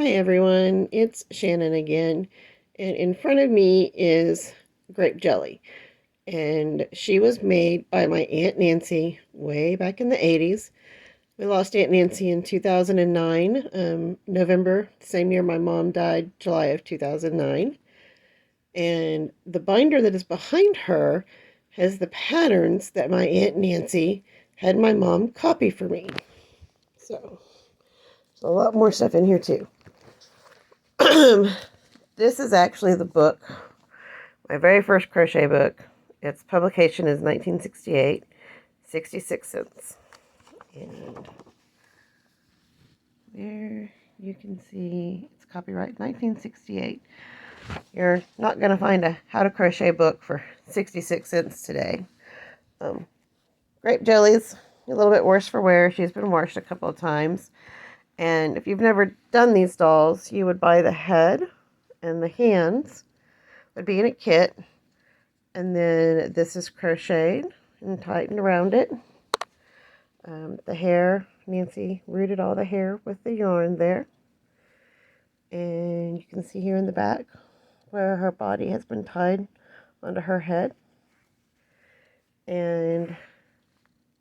Hi everyone, it's Shannon again, and in front of me is grape jelly, and she was made by my Aunt Nancy way back in the 80s. We lost Aunt Nancy in 2009, November, same year my mom died, July of 2009, and the binder that is behind her has the patterns that my Aunt Nancy had my mom copy for me. So, there's a lot more stuff in here too. This is actually the book, my very first crochet book. Its publication is 1968, 66 cents. And there you can see it's copyright 1968. You're not going to find a how to crochet book for 66 cents today. Grape jelly's a little bit worse for wear. She's been washed a couple of times. And if you've never done these dolls, you would buy the head and the hands would be in a kit. And then this is crocheted and tightened around it. The hair, Nancy rooted all the hair with the yarn there. And you can see here in the back where her body has been tied onto her head. And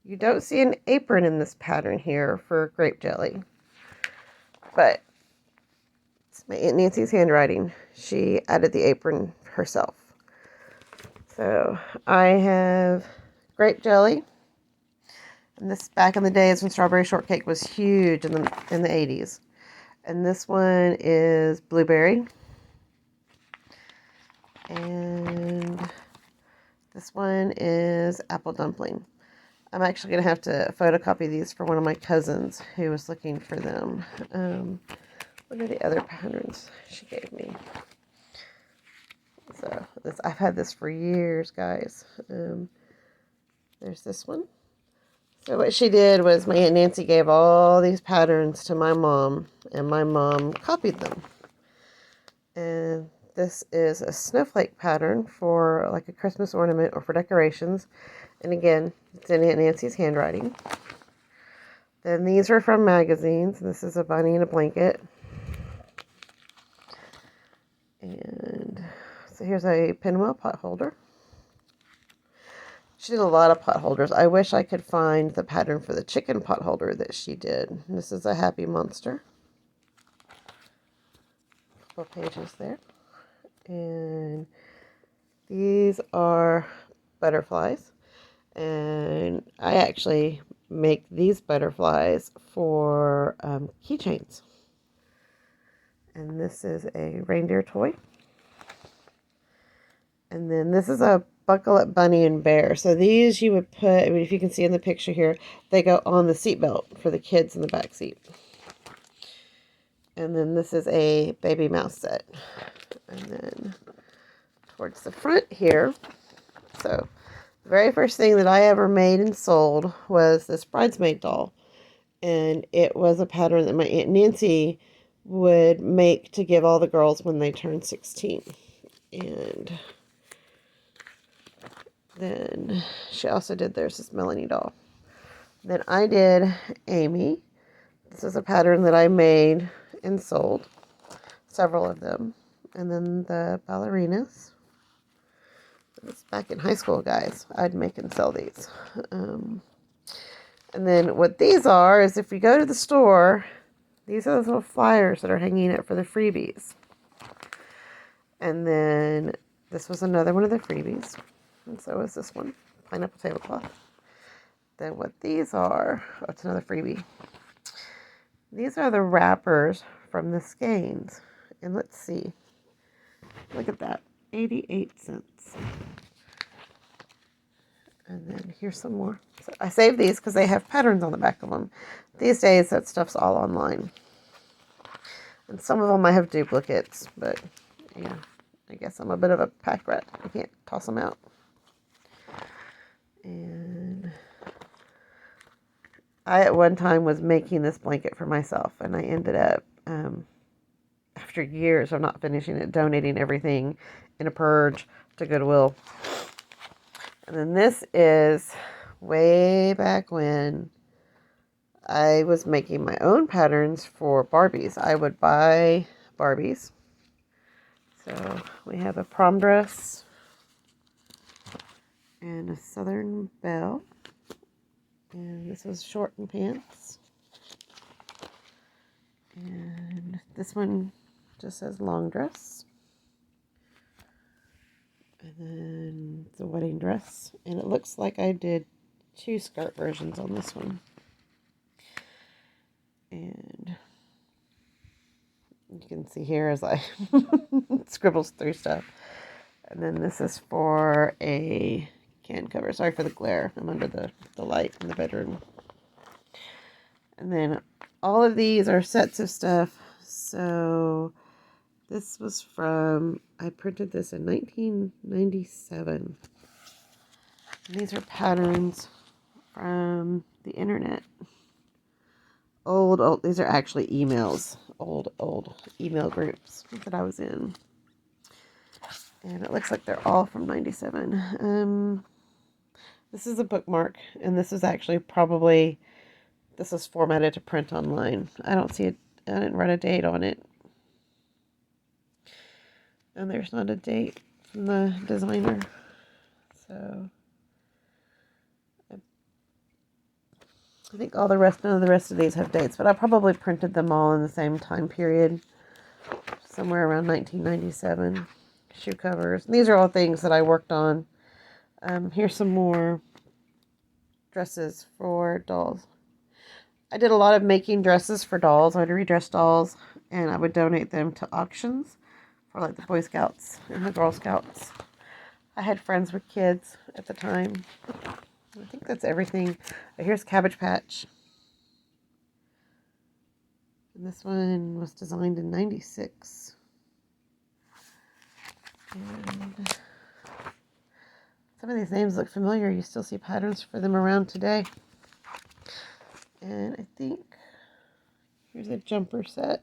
you don't see an apron in this pattern here for grape jelly. But it's my Aunt Nancy's handwriting. She added the apron herself. So I have grape jelly. And this back in the days when strawberry shortcake was huge in the 80s. And this one is blueberry. And this one is apple dumpling. I'm actually going to have to photocopy these for one of my cousins who was looking for them. What are the other patterns she gave me? So I've had this for years, guys. There's this one. So what she did was my Aunt Nancy gave all these patterns to my mom, and my mom copied them. And this is a snowflake pattern for like a Christmas ornament or for decorations. And again, it's in Aunt Nancy's handwriting. Then these are from magazines. This is a bunny in a blanket. And so here's a pinwheel pot holder. She did a lot of pot holders. I wish I could find the pattern for the chicken pot holder that she did. This is a happy monster. A couple pages there. And these are butterflies. And I actually make these butterflies for keychains. And this is a reindeer toy. And then this is a buckle up bunny and bear. So these you would put, I mean, if you can see in the picture here, they go on the seatbelt for the kids in the back seat. And then this is a baby mouse set. And then towards the front here, so the very first thing that I ever made and sold was this bridesmaid doll. And it was a pattern that my Aunt Nancy would make to give all the girls when they turned 16. And then she also did this Melanie doll. Then I did Amy. This is a pattern that I made and sold. Several of them. And then the ballerinas. It's back in high school, guys. I'd make and sell these. And then what these are is if you go to the store, these are those little flyers that are hanging up for the freebies. And then this was another one of the freebies. And so is this one, pineapple tablecloth. Then what these are, oh, it's another freebie. These are the wrappers from the skeins. And let's see. Look at that, 88 cents. And then here's some more. So I saved these because they have patterns on the back of them. These days, that stuff's all online. And some of them I have duplicates, but yeah, I guess I'm a bit of a pack rat. I can't toss them out. And I at one time was making this blanket for myself, and I ended up, after years of not finishing it, donating everything in a purge to Goodwill. And then this is way back when I was making my own patterns for Barbies. I would buy Barbies. So we have a prom dress and a Southern Belle. And this was short and pants. And this one just says long dress. And then the wedding dress. And it looks like I did 2 skirt versions on this one. And you can see here as I scribbles through stuff. And then this is for a can cover. Sorry for the glare. I'm under the light in the bedroom. And then all of these are sets of stuff. So this was from, I printed this in 1997. And these are patterns from the internet. Old, these are actually emails. Old email groups that I was in. And it looks like they're all from 97. This is a bookmark, and this is actually probably, this is formatted to print online. I don't see it, I didn't write a date on it. And there's not a date from the designer. So I think all the rest, none of the rest of these have dates, but I probably printed them all in the same time period, somewhere around 1997. Shoe covers. And these are all things that I worked on. Here's some more dresses for dolls. I did a lot of making dresses for dolls. I would redress dolls, and I would donate them to auctions for like the Boy Scouts and the Girl Scouts. I had friends with kids at the time. I think that's everything. Here's Cabbage Patch. And this one was designed in 96. And some of these names look familiar. You still see patterns for them around today. And I think here's a jumper set.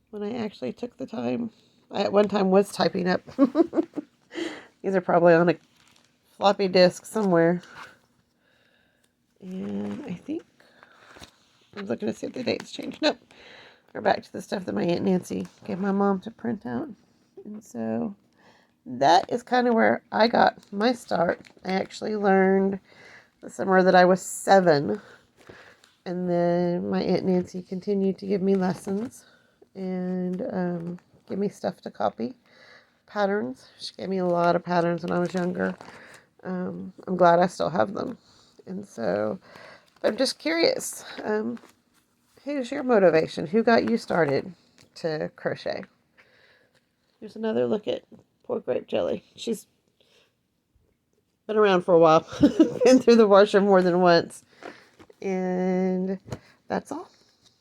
When I actually took the time, I at one time was typing up. These are probably on a floppy disk somewhere. And I think, I was looking to see if the dates changed. Nope. We're back to the stuff that my Aunt Nancy gave my mom to print out. And so that is kind of where I got my start. I actually learned the summer that I was 7. And then my Aunt Nancy continued to give me lessons and give me stuff to copy. Patterns. She gave me a lot of patterns when I was younger. I'm glad I still have them. And so I'm just curious. Who's your motivation? Who got you started to crochet? Here's another look at poor grape jelly. She's been around for a while. Been through the washer more than once. And that's all.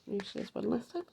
Usually it's one last time.